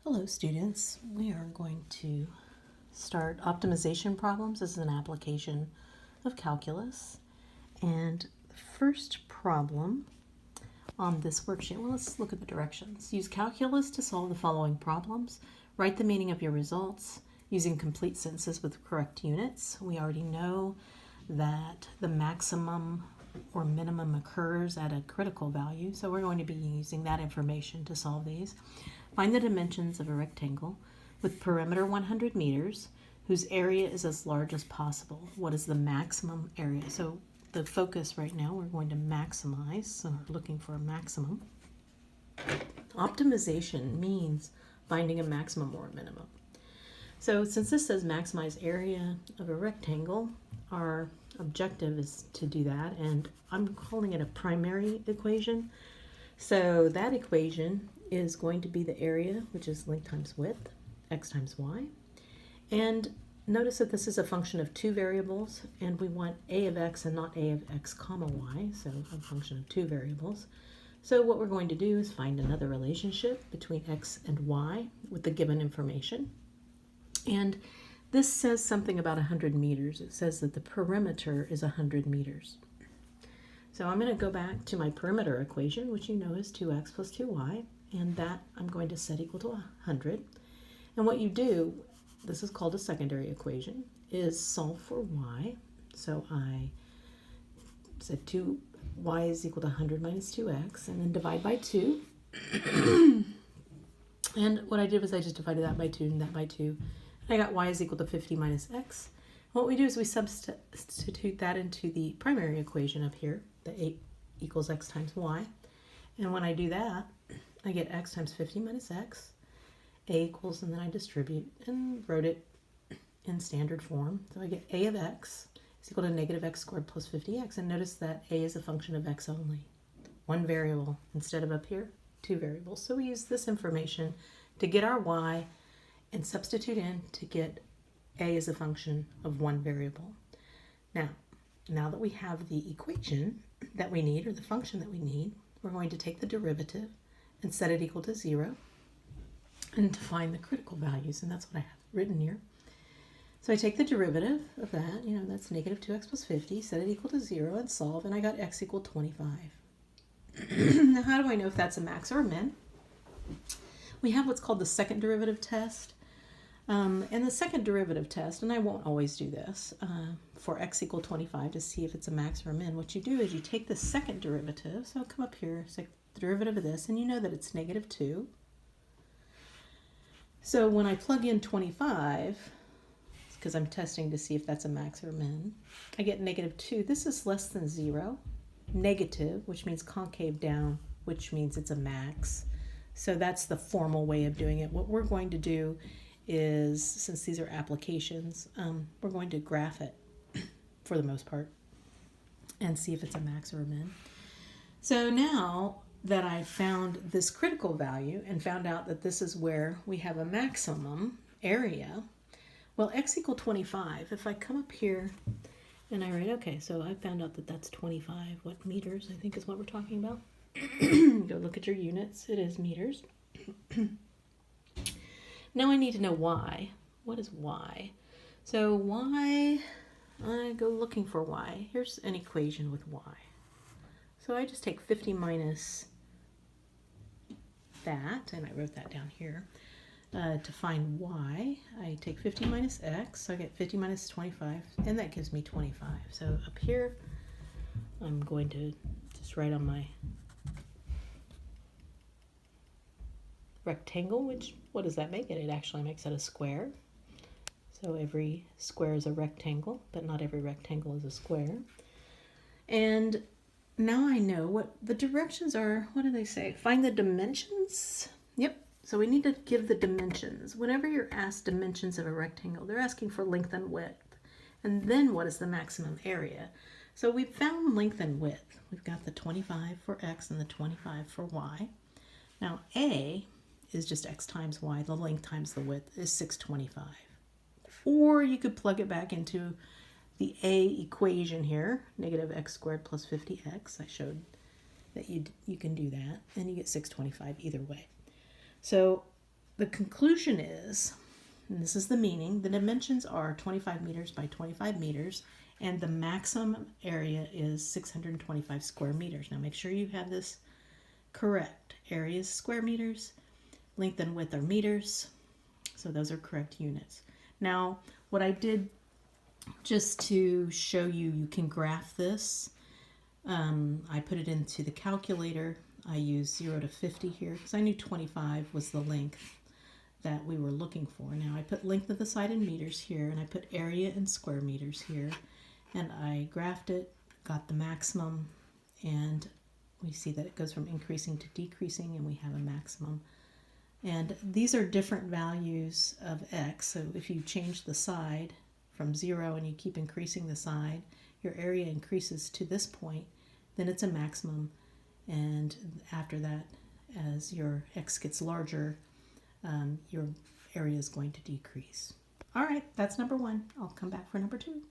Hello students, we are going to start optimization problems. This is an application of calculus, and the first problem on this worksheet, well, let's look at the directions. Use calculus to solve the following problems. Write the meaning of your results using complete sentences with correct units. We already know that the maximum or minimum occurs at a critical value, so we're going to be using that information to solve these. Find the dimensions of a rectangle with perimeter 100 meters, whose area is as large as possible. What is the maximum area? So the focus right now, we're going to maximize, so we're looking for a maximum. Optimization means finding a maximum or a minimum. So since this says maximize area of a rectangle, our objective is to do that, and I'm calling it a primary equation. So that equation is going to be the area, which is length times width, x times y. And notice that this is a function of two variables, and we want a of x and not a of x comma y, so a function of two variables. So what we're going to do is find another relationship between x and y with the given information. And this says something about 100 meters. It says that the perimeter is 100 meters. So I'm going to go back to my perimeter equation, which you know is 2x plus 2y, and that I'm going to set equal to 100. And what you do, this is called a secondary equation, is solve for y. So I said y is equal to 100 minus 2x, and then divide by 2. And what I did was I just divided that by 2 and that by 2. I got y is equal to 50 minus x. What we do is we substitute that into the primary equation up here, the 8 equals x times y. And when I do that, I get x times 50 minus x, a equals, and then I distribute and wrote it in standard form. So I get a of x is equal to negative x squared plus 50x. And notice that a is a function of x only, one variable instead of up here, two variables. So we use this information to get our y and substitute in to get a as a function of one variable. Now that we have the equation that we need, or the function that we need, we're going to take the derivative and set it equal to 0 and to find the critical values, and that's what I have written here. So I take the derivative of that, that's negative 2x plus 50, set it equal to 0 and solve, and I got x equal 25. Now how do I know if that's a max or a min? We have what's called the second derivative test. And the second derivative test, and I won't always do this, for x equal 25 to see if it's a max or a min, what you do is you take the second derivative, so I'll come up here, so the derivative of this, and you know that it's negative 2. So when I plug in 25, because I'm testing to see if that's a max or a min, I get negative 2. This is less than 0. Negative, which means concave down, which means it's a max. So that's the formal way of doing it. What we're going to do is, since these are applications, we're going to graph it for the most part and see if it's a max or a min. So now that I found this critical value and found out that this is where we have a maximum area, well, x equal 25, if I come up here and I write, okay, so I found out that that's 25, what, meters, I think is what we're talking about. Go look at your units, it is meters. Now I need to know y. What is y? So y, I go looking for y. Here's an equation with y. So I just take 50 minus that, and I wrote that down here. To find y, I take 50 minus x, so I get 50 minus 25, and that gives me 25. So up here, I'm going to just write on my rectangle, which, what does that make it? It actually makes it a square. So every square is a rectangle, but not every rectangle is a square. And now I know what the directions are. What do they say? Find the dimensions. Yep. So we need to give the dimensions. Whenever you're asked dimensions of a rectangle, they're asking for length and width. And then what is the maximum area? So we've found length and width. We've got the 25 for x and the 25 for y. Now a is just x times y. The length times the width is 625. Or you could plug it back into the a equation here, negative x squared plus 50x. I showed that you can do that, and you get 625 either way. So the conclusion is, and this is the meaning, the dimensions are 25 meters by 25 meters, and the maximum area is 625 square meters. Now make sure you have this correct. Area is square meters, length and width are meters, so those are correct units. Now, what I did just to show you, you can graph this. I put it into the calculator. I used 0 to 50 here because I knew 25 was the length that we were looking for. Now I put length of the side in meters here, and I put area in square meters here, and I graphed it, got the maximum, and we see that it goes from increasing to decreasing, and we have a maximum. And these are different values of x, so if you change the side from 0 and you keep increasing the side, your area increases to this point, then it's a maximum, and after that, as your x gets larger, your area is going to decrease. All right, that's number 1. I'll come back for number 2.